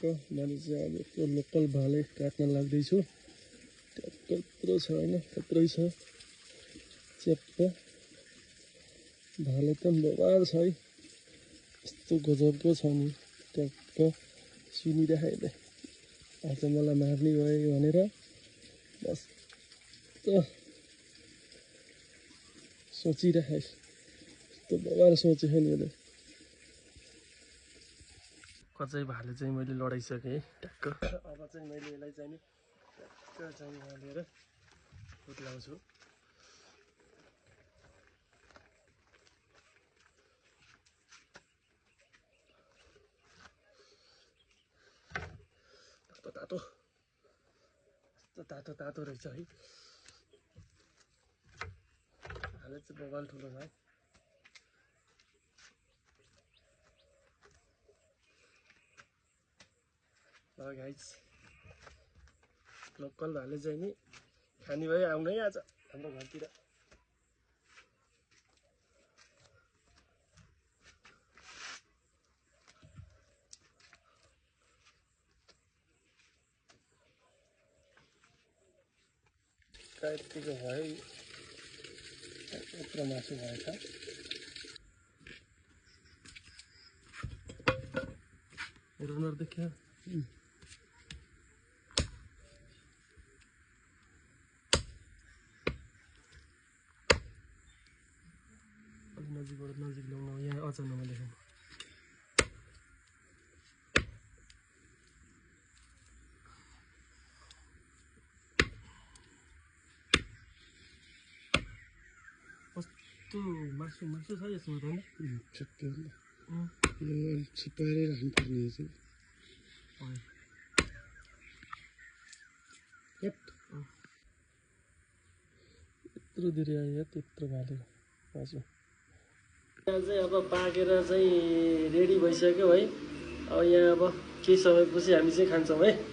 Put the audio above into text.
मैले चाहिँ अब यत्रो लोकल भाले काट्न लाग्दैछु ट्याक्क यत्रो छ होइन थुप्रै छ च्याप्प भाले त बबाल छ है यस्तो गजबको छ नि ट्याक्क सुनिराखेको आज मलाई मार्ने भयो भनेर बस सोचिराखे यस्तो बबाल सोचेको नि यसले कचै भाले चाहिँ मैले लडाइसकेँ ट्याक्क अब चाहिँ मैले यसलाई चाहिँ नि ट्याक्क चाहिँ हालेर फुट्लाउँछु तातो यस्तो तातो तातो रहेछ है भाले चाहिँ बबाल ठुलो छ है ल गाइस लोकल भाले चाहिँ नि खाने भयो आउनै आज हाम्रो घरतिर यतिको भयो यत्रो मासु भएछ रनर देख्यो नजिकबाट नजिक ल्याउनु यहाँ अचानकमा देखाउनु कस्तो मासु मासु छ यसमा त नि छक्कै अलिक छिपाएरै राख्नुपर्ने रहेछ यत्रो धेरै आयो त्यत्रो भाले मासु यहाँ चाहिँ अब पाकेर चाहिँ रेडी भइसक्यो है अब यहाँ अब केही समयपछि हामी चाहिँ खान्छौँ है